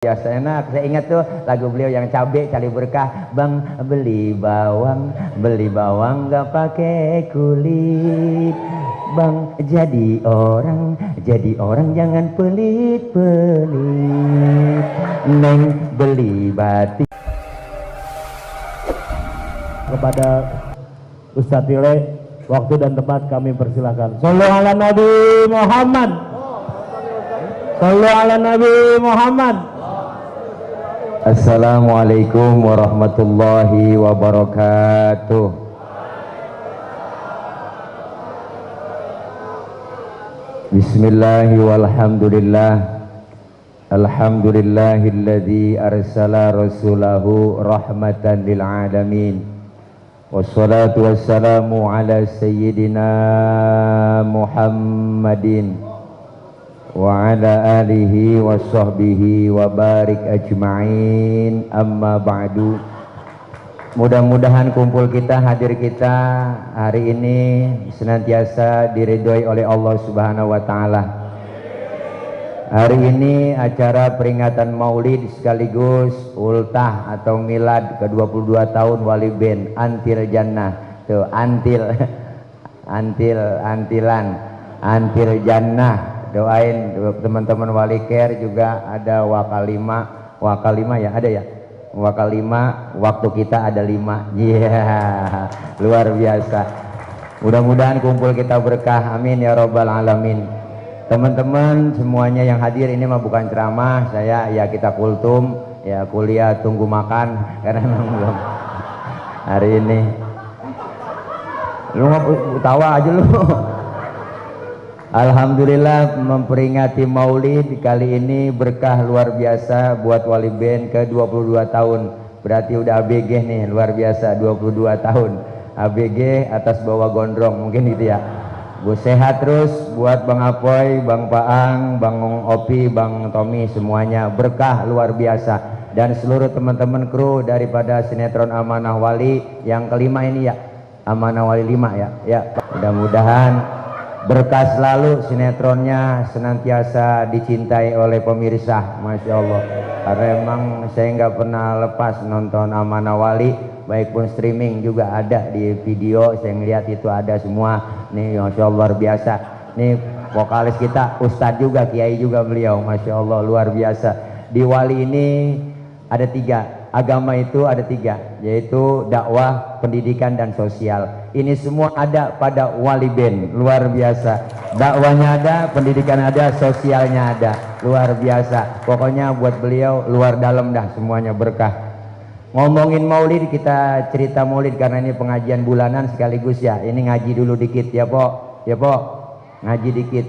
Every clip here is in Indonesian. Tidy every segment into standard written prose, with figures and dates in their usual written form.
biasa enak. Saya ingat tuh lagu beliau yang cabe cari berkah. Bang beli bawang gak pakai kulit. Bang jadi orang jangan pelit-pelit. Neng beli batik. Kepada Ustadz Tile, waktu dan tempat kami persilahkan. Shallu ala Nabi Muhammad. Shallu ala Nabi Muhammad. Assalamualaikum warahmatullahi wabarakatuh. Bismillahi walhamdulillah. Alhamdulillahilladzi arsala rasulahu rahmatan lil alamin. Wassalatu wassalamu ala sayyidina Muhammadin wa ala alihi wa sahbihi wa barik ajma'in. Amma ba'du. Mudah-mudahan kumpul kita, hadir kita hari ini senantiasa diridhoi oleh Allah Subhanahu wa taala. Hari ini acara peringatan Maulid sekaligus ultah atau milad ke-22 tahun Wali Band Antil Jannah. Tuh, antil Jannah. Doain teman-teman Wali Care juga ada wakalima ya, ada ya. Wakalima, waktu kita ada 5. Yeah, luar biasa. Mudah-mudahan kumpul kita berkah. Amin ya robbal alamin. Teman-teman semuanya yang hadir, ini mah bukan ceramah, saya ya kita kultum, ya kuliah tunggu makan karena memang belum hari ini. Lu tawa aja lu. Alhamdulillah memperingati Maulid kali ini berkah luar biasa buat Wali Band ke 22 tahun. Berarti udah ABG nih, luar biasa 22 tahun. ABG atas bawah gondrong mungkin gitu ya. Bu sehat terus buat Bang Apoy, Bang Paang, Bang Opi, Bang Tommy, semuanya berkah luar biasa. Dan seluruh teman-teman kru daripada sinetron Amanah Wali yang kelima ini ya, Amanah Wali 5 ya. Ya, mudah-mudahan berkah selalu, sinetronnya senantiasa dicintai oleh pemirsa, Masya Allah. Karena emang saya nggak pernah lepas nonton Amanah Wali, baik pun streaming juga ada di video, saya ngeliat itu ada semua. Nih Masya Allah luar biasa. Nih vokalis kita Ustadz juga, Kiai juga beliau, Masya Allah luar biasa. Di Wali ini ada 3, agama itu ada 3, yaitu dakwah, pendidikan dan sosial. Ini semua ada pada Wali Band, luar biasa. Dakwahnya ada, pendidikan ada, sosialnya ada, luar biasa. Pokoknya buat beliau luar dalam dah, semuanya berkah. Ngomongin Maulid, kita cerita Maulid karena ini pengajian bulanan sekaligus ya. Ini ngaji dulu dikit ya Pok, ya Pok, ngaji dikit,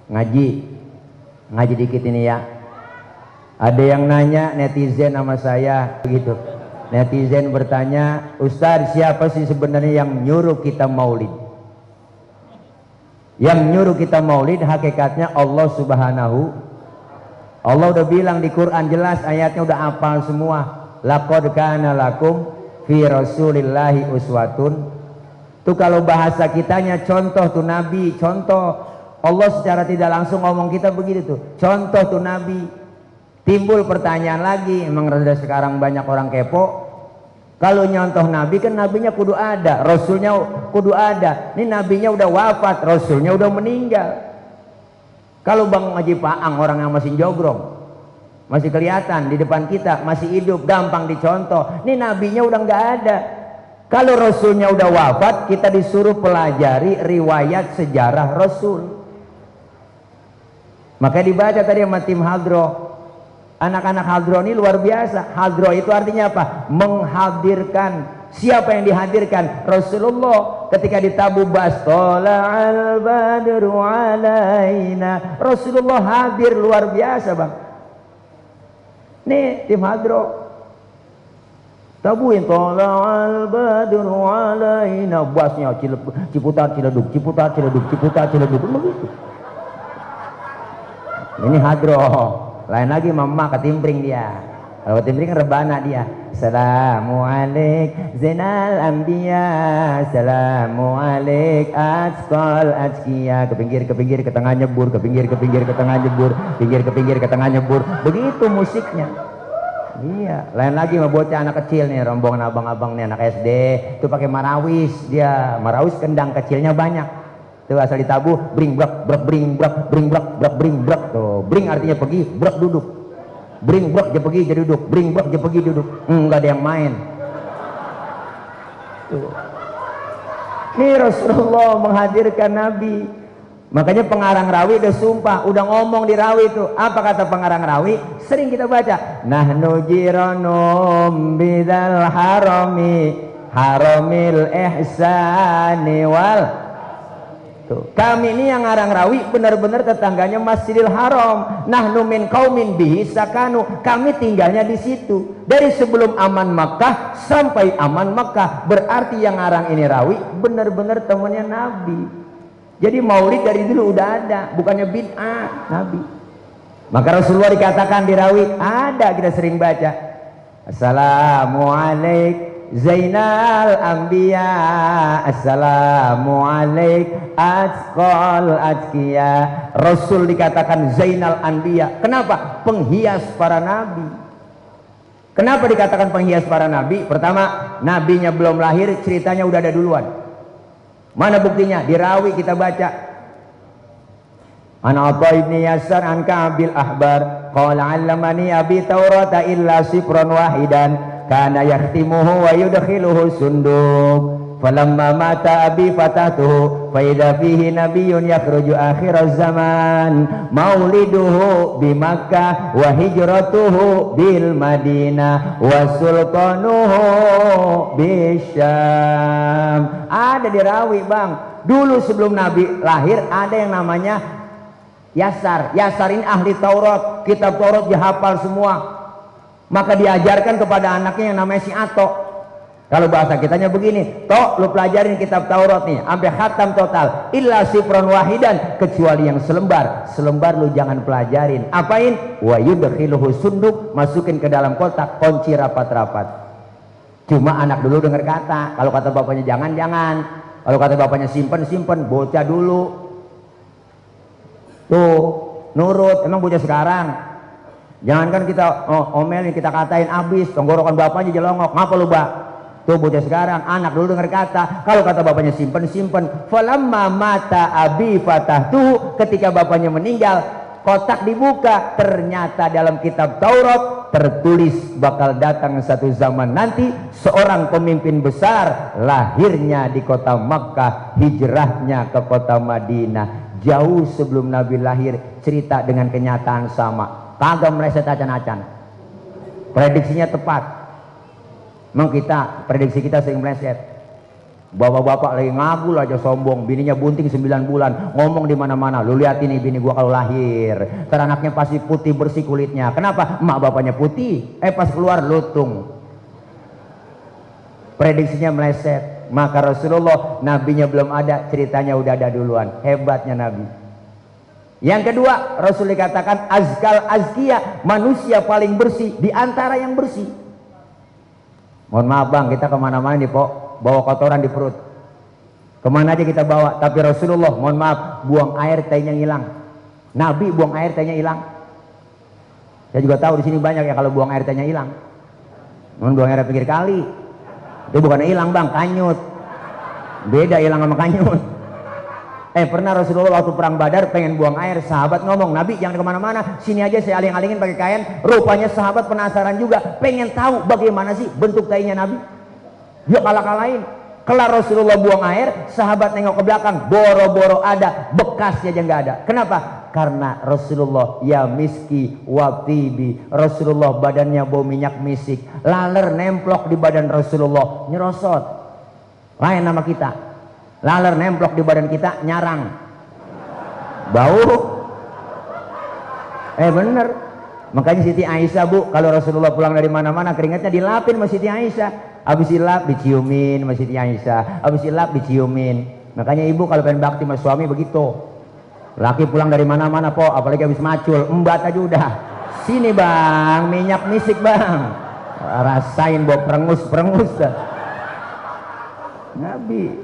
ngaji dikit ini ya. Ada yang nanya netizen sama saya begitu. Netizen bertanya, Ustadz siapa sih sebenarnya yang nyuruh kita Maulid? Yang nyuruh kita Maulid hakikatnya Allah Subhanahu. Allah udah bilang di Quran jelas, ayatnya udah hafal semua. Laqad kana lakum fi rasulillahi uswatun. Tuh kalau bahasa kitanya contoh tuh Nabi, contoh. Allah secara tidak langsung ngomong kita begitu tuh, contoh tuh Nabi. Timbul pertanyaan lagi, emang rada sekarang banyak orang kepo. Kalau nyontoh Nabi kan nabinya kudu ada, rasulnya kudu ada. Ini nabinya udah wafat, rasulnya udah meninggal. Kalau Bang Haji Paang orang yang masih jogrong, masih kelihatan di depan kita, masih hidup, gampang dicontoh. Ini nabinya udah nggak ada. Kalau rasulnya udah wafat, kita disuruh pelajari riwayat sejarah rasul. Makanya dibaca tadi sama tim Hadroh. Anak-anak Hadroh ini luar biasa. Hadroh itu artinya apa? Menghadirkan. Siapa yang dihadirkan? Rasulullah. Ketika ditabuh Tola'al badru alaina, Rasulullah hadir, luar biasa Bang. Nih tim Hadroh tabuin Tola'al badru alaina, basnya Ciputat Ciledug, Ciputat Ciledug, Ciputat Ciledug, begitu. Ini Hadroh. Lain lagi mama ketimpring dia. Kalau timbring rebana dia. Assalamualaikum Zainal Anbiya, Assalamualaikum Atqal Atqiya. Ke pinggir ke tengah nyebur, ke pinggir ke tengah nyebur, pinggir ke tengah nyebur. Begitu musiknya. Iya, lain lagi sama bocah anak kecil nih, rombongan abang-abang nih anak SD, itu pakai marawis dia, marawis kendang kecilnya banyak. Tuh asal ditabuh, bring brak brak bring brak bring brak brak bring brak. Tuh, bring artinya pergi, brak duduk. Bring brak dia pergi jadi duduk, bring brak dia pergi duduk. Enggak ada yang main. Tuh. Ini Rasulullah menghadirkan Nabi. Makanya pengarang rawi udah sumpah, udah ngomong di rawi itu. Apa kata pengarang rawi? Sering kita baca, nahnu jiranum bidal harami haramil ihsani wal. Tuh, kami ini yang ngarang rawi benar-benar tetangganya Masjidil Haram. Nahnu min qaumin bihi sakanu. Kami tinggalnya di situ. Dari sebelum aman Makkah sampai aman Makkah. Berarti yang ngarang ini rawi benar-benar temannya Nabi. Jadi maulid dari dulu udah ada, bukannya bid'ah Nabi. Maka Rasulullah dikatakan di rawi, ada kita sering baca. Assalamualaikum Zainal Anbiya, Assalamualaikum Atqal Atqiya. Rasul dikatakan Zainal Anbiya. Kenapa? Penghias para nabi. Kenapa dikatakan penghias para nabi? Pertama, nabinya belum lahir, ceritanya udah ada duluan. Mana buktinya? Di rawi kita baca. An Atha ibn Yasar an Ka'bil Ahbar qala 'allamani abi Taurata illa sifran wahidan kana yahtimuhu wa yudkhiluhu sunduk falamma mata abi fatatuhu fa idza fihi nabiyyun yakhruju akhir zaman mauliduhu bi Makkah wa hijratuhu bil Madinah wa sultanuhu bi Syam. Ada di rawi, Bang. Dulu sebelum Nabi lahir ada yang namanya Yasar. Yasar ini ahli Taurat, kitab Taurat dihafal semua. Maka diajarkan kepada anaknya yang namanya si Ato. Kalau bahasa kitanya begini, Tok, lu pelajarin kitab Taurat nih sampai khatam total. Illa sifron wahidan, kecuali yang selembar. Selembar lu jangan pelajarin. Apain? Wa yudkhiluhu sunduk, masukin ke dalam kotak, kunci rapat-rapat. Cuma anak dulu dengar kata. Kalau kata bapaknya jangan. Kalau kata bapaknya simpen, bocah dulu. Tuh, nurut. Emang bocah sekarang. Jangankan kita omelin, kita katain abis, tenggorokan bapaknya jelongok. Ngapa lu, Bak? Tuh bocah sekarang, anak dulu dengar kata. Kalau kata bapaknya simpen. Falamma mata abi fatahtu, ketika bapaknya meninggal, kotak dibuka. Ternyata dalam kitab Taurat tertulis bakal datang satu zaman nanti seorang pemimpin besar, lahirnya di kota Makkah, hijrahnya ke kota Madinah. Jauh sebelum Nabi lahir, cerita dengan kenyataan sama. Kagak meleset acan-acan. Prediksinya tepat. Memang prediksi kita sering meleset. Bapak-bapak lagi ngabul aja sombong, bininya bunting 9 bulan, ngomong di mana-mana, lu lihat ini bini gua kalau lahir, ntar anaknya pasti putih bersih kulitnya. Kenapa? Emak bapaknya putih, pas keluar lutung. Prediksinya meleset. Maka Rasulullah, nabinya belum ada, ceritanya udah ada duluan. Hebatnya Nabi. Yang kedua, Rasul dikatakan azkal azkiya, manusia paling bersih di antara yang bersih. Mohon maaf Bang, kita kemana-mana nih Pok, bawa kotoran di perut. Kemana aja kita bawa, tapi Rasulullah, mohon maaf, buang air tehnya hilang. Nabi buang air tehnya hilang. Saya juga tahu di sini banyak ya kalau buang air tehnya hilang. Buang air pinggir kali. Itu bukan hilang Bang, kanyut. Beda hilang sama kanyut. Pernah Rasulullah waktu perang Badar pengen buang air, sahabat ngomong, Nabi jangan kemana-mana, sini aja saya aling-alingin pakai kain. Rupanya sahabat penasaran juga, pengen tahu bagaimana sih bentuk tainya Nabi. Dia kalah-kalahin. Kelar Rasulullah buang air, sahabat nengok ke belakang, boro-boro ada, bekasnya aja nggak ada. Kenapa? Karena Rasulullah ya miski watibi, Rasulullah badannya bau minyak misik, laler nemplok di badan Rasulullah, nyerosot. Lain nama kita, laler nemplok di badan kita, nyarang, bau. Bener. Makanya Siti Aisyah Bu, kalau Rasulullah pulang dari mana-mana keringatnya dilapin sama Siti Aisyah. Habis dilap diciumin sama Siti Aisyah, habis dilap diciumin. Makanya ibu kalau pengen bakti sama suami begitu. Laki pulang dari mana-mana Po, apalagi habis macul, embat aja udah. Sini bang, minyak misik bang, rasain bawa perengus dah. Nabi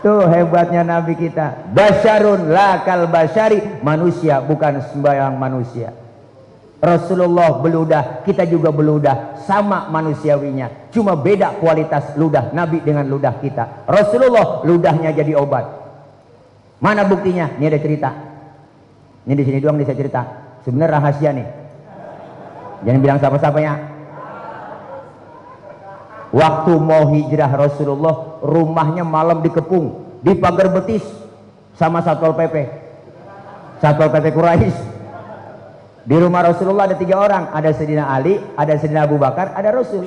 tuh hebatnya Nabi kita, basyarun lakal basyari, manusia bukan sembarang manusia. Rasulullah beludah, kita juga beludah, sama manusiawinya, cuma beda kualitas ludah Nabi dengan ludah kita. Rasulullah ludahnya jadi obat. Mana buktinya? Ini ada cerita. Ini di sini doang bisa cerita. Sebenarnya rahasia nih. Jangan bilang siapa-siapanya. Waktu mau hijrah Rasulullah, rumahnya malam dikepung, di pagar betis sama Satpol PP. Satpol PP Quraisy. Di rumah Rasulullah ada 3 orang, ada Sayyidina Ali, ada Sayyidina Abu Bakar, ada Rasul.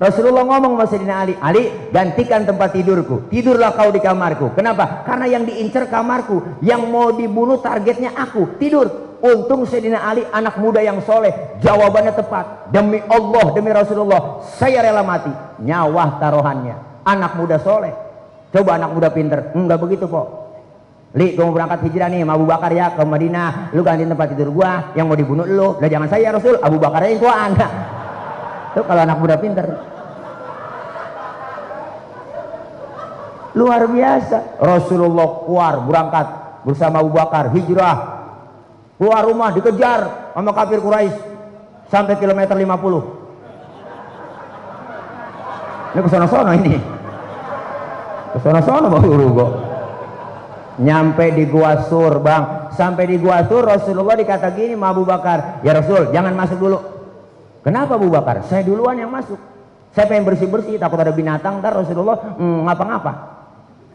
Rasulullah ngomong sama Sayyidina Ali, Ali gantikan tempat tidurku, tidurlah kau di kamarku. Kenapa? Karena yang diincar kamarku, yang mau dibunuh targetnya aku, tidur. Untung Sayyidina Ali anak muda yang soleh, jawabannya tepat. Demi Allah, demi Rasulullah, saya rela mati. Nyawa taruhannya, anak muda soleh. Coba anak muda pinter, enggak begitu kok. Li, gua mau berangkat hijrah nih sama Abu Bakar ya ke Madinah, lu gantiin tempat tidur gua, yang mau dibunuh lu. Lah jangan saya Rasul, Abu Bakar aja yang tua anak. Tuh kalau anak muda pinter. Luar biasa. Rasulullah keluar berangkat bersama Abu Bakar hijrah, keluar rumah dikejar sama kafir Quraisy sampai kilometer 50. Ini kesono-sono ini, kesono-sono Bang Urugo. Nyampe di Gua Sur bang, sampai di Gua Sur Rasulullah dikata gini sama Abu Bakar, ya Rasul jangan masuk dulu. Kenapa Abu Bakar? Saya duluan yang masuk, saya pengen bersih-bersih, takut ada binatang. Ntar Rasulullah ngapa-ngapa.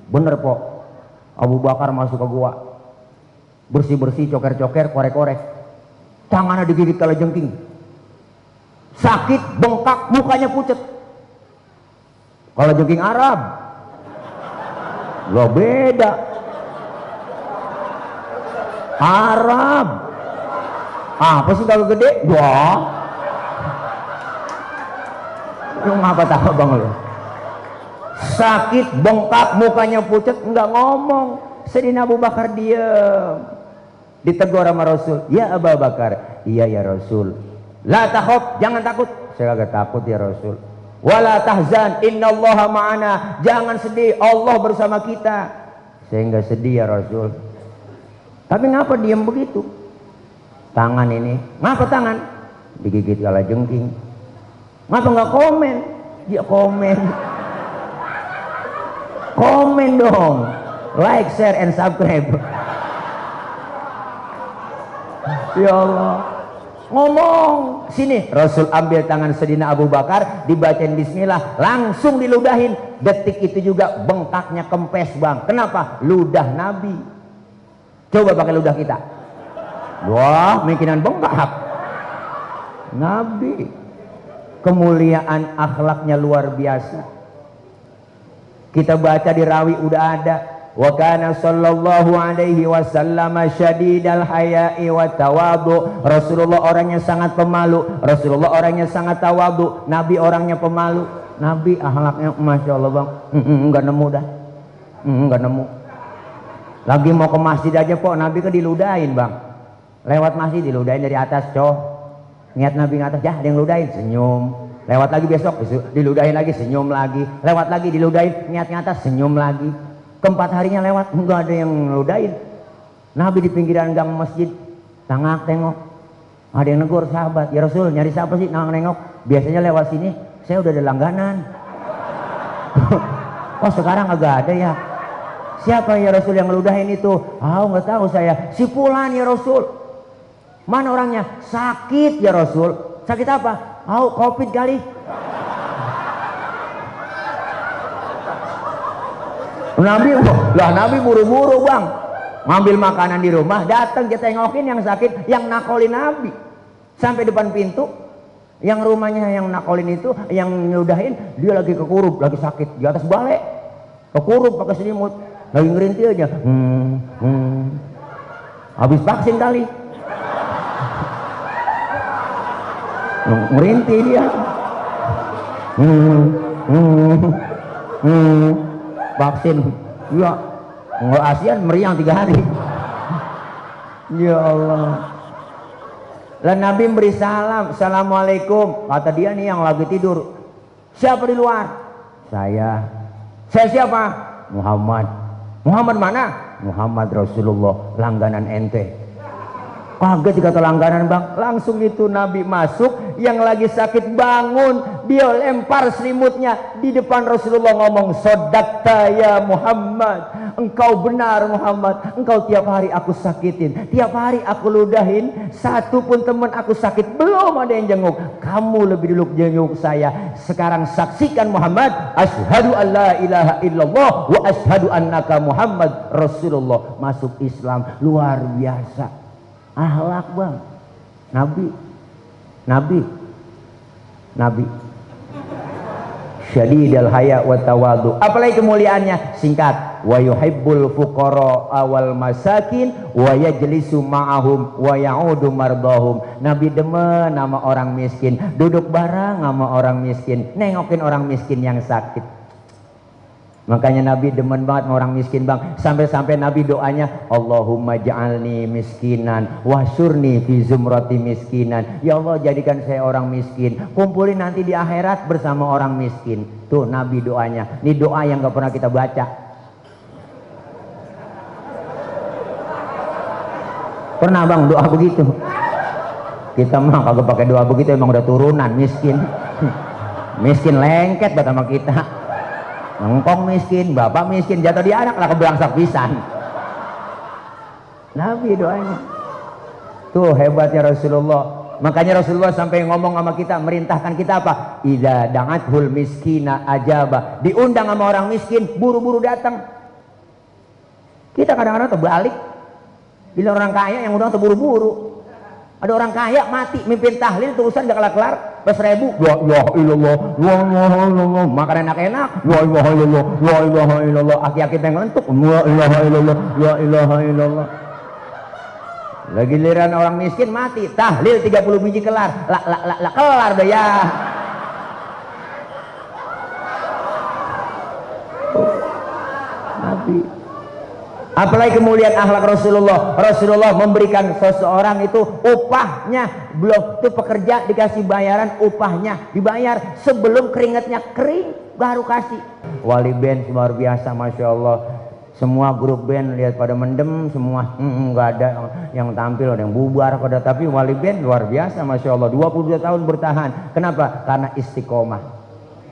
Bener po, Abu Bakar masuk ke gua, bersih-bersih, coker-coker, korek-korek, tangannya digigit kalajengking, sakit, bengkak, mukanya pucet. Kalajengking Arab, lo beda. Arab, apa sih kalau gede? Wah, lu ngapa tahu bang lo? Sakit, bengkak, mukanya pucat, enggak ngomong. Sayyidina Abu Bakar diam. Ditegur sama Rasul, ya Abu Bakar, iya ya Rasul. La takhaf, jangan takut. Saya agak takut ya Rasul. Wala tahzan, innallaha ma'ana. Jangan sedih, Allah bersama kita. Saya enggak sedih ya Rasul. Tapi ngapa diam begitu? Tangan ini, ngapa tangan? Digigit kalajengking. Ngapa enggak komen? Dia komen. Komen dong, like, share, and subscribe. Ya Allah, ngomong sini. Rasul ambil tangan Sayyidina Abu Bakar, dibacain Bismillah, langsung diludahin. Detik itu juga bengkaknya kempes bang. Kenapa? Ludah Nabi. Coba pakai ludah kita. Wah, mungkinan bengkak. Nabi, kemuliaan akhlaknya luar biasa. Kita baca di rawi udah ada, wa kana sallallahu alaihi wasallam syadidal haya'i wa tawadhu. Rasulullah orangnya sangat pemalu, Rasulullah orangnya sangat tawadhu, Nabi orangnya pemalu. Nabi akhlaknya Masya Allah bang, enggak nemu dah, enggak nemu. Lagi mau ke masjid aja kok Nabi ke diludahin bang, lewat masjid diludahin dari atas coh. Niat Nabi ngatas, ya ada yang ludahin, senyum. Lewat lagi besok diludahin lagi, senyum lagi. Lewat lagi diludahin, niat ngatas, senyum lagi. Keempat harinya lewat, enggak ada yang ludahin. Nabi di pinggiran gang masjid, tengok tengok, ada yang negur sahabat, ya Rasul nyari siapa sih nengok? Biasanya lewat sini saya udah ada langganan. Oh sekarang agak ada ya. Siapa ya Rasul yang ngeludahin itu? Ah nggak tahu saya. Si Fulan ya Rasul. Mana orangnya? Sakit ya Rasul. Sakit apa? Oh, COVID kali. Nabi buru-buru bang, ngambil makanan di rumah, datang kita tengokin yang sakit, yang nakolin Nabi sampai depan pintu. Yang rumahnya yang nakolin itu, yang nyudahin, dia lagi kekurup, lagi sakit di atas balai, kekurup pakai selimut, lagi ngerintih aja. Habis vaksin kali. Merintih dia. Vaksin ya nggak ASEAN meriang 3 hari. Ya Allah, Lalu Nabi beri salam, assalamualaikum. Kata dia nih yang lagi tidur, siapa di luar? Saya siapa? Muhammad. Muhammad mana? Muhammad Rasulullah, langganan ente. Kaget kata langganan bang. Langsung itu Nabi masuk, yang lagi sakit bangun, dia lempar selimutnya di depan Rasulullah ngomong, sodakta ya Muhammad, engkau benar Muhammad, engkau tiap hari aku sakitin, tiap hari aku ludahin, satu pun teman aku sakit belum ada yang jenguk, kamu lebih dulu jenguk saya. Sekarang saksikan Muhammad, asyhadu an la ilaha illallah wa asyhadu annaka Muhammad Rasulullah. Masuk Islam. Luar biasa akhlak bang. Nabi syadidal haya wa tawadu. Apalagi kemuliaannya, singkat, wa yuhibbul fuqara awal masakin wa yajlisu ma'ahum wa ya'udu mardahum. Nabi demen sama orang miskin, duduk bareng sama orang miskin, nengokin orang miskin yang sakit. Makanya Nabi demen banget sama orang miskin bang. Sampai-sampai Nabi doanya, Allahumma ja'alni miskinan wahsyurni fi zumrati miskinan. Ya Allah, jadikan saya orang miskin, kumpulin nanti di akhirat bersama orang miskin. Tuh Nabi doanya. Ini doa yang gak pernah kita baca. Pernah bang doa begitu? Kita mah kagak pakai doa begitu, emang udah turunan miskin. Miskin lengket buat sama kita. Engkong miskin, bapak miskin, jatuh di anak lah keberangsak pisan. Nabi doanya. Tuh hebatnya Rasulullah. Makanya Rasulullah sampai ngomong sama kita, merintahkan kita apa? Idza da'athul miskina ajaba. Diundang sama orang miskin, buru-buru datang. Kita kadang-kadang terbalik. Bila orang kaya yang undang terburu-buru. Ada orang kaya mati mimpin tahlil terusan gak kelar-kelar, pas 1000 la ilaha illallah, la ilaha illallah, makan enak-enak, la ilaha illallah, la ilaha illallah, aki-aki pengen lentuk, la ilaha illallah, la ilaha illallah. Lagi giliran orang miskin mati, tahlil 30 biji kelar, la kelar dah ya. Nabi. Apalagi kemuliaan akhlak Rasulullah. Rasulullah memberikan seseorang itu upahnya, belum itu pekerja dikasih bayaran, upahnya dibayar sebelum keringatnya kering baru kasih. Wali band luar biasa, masya Allah. Semua grup band lihat pada mendem semua, nggak ada yang tampil, ada yang bubar pada. Tapi wali band luar biasa, masya Allah. 22 tahun bertahan. Kenapa? Karena istiqomah.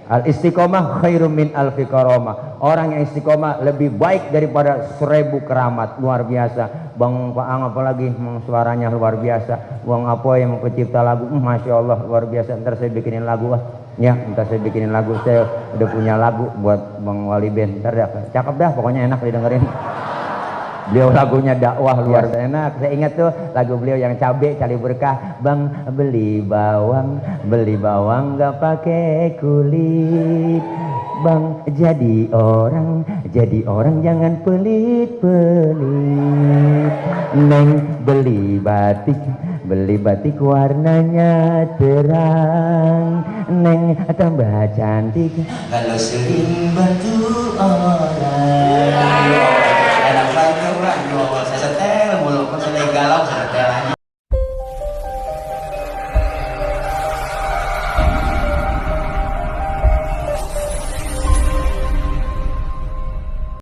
Al istiqomah khairum min alfi karamah. Orang yang istiqomah lebih baik daripada 1000 keramat. Luar biasa. Bang Paang apalagi suaranya luar biasa. Bang Apoy yang pencipta lagu, masya Allah luar biasa. Ntar saya bikinin lagu ya, ntar saya bikinin lagu. Saya udah punya lagu buat Bang Wali Band. Ntar dah, cakep dah, pokoknya enak didengerin. Beliau lagunya dakwah luar biasa enak. Saya ingat tuh lagu beliau yang cabe cali berkah. Bang beli bawang gak pakai kulit. Bang jadi orang jangan pelit-pelit. Neng beli batik warnanya terang. Neng tambah cantik kalau sering bantu orang. Enak banget orang, saya setel mulu, kan saya galau.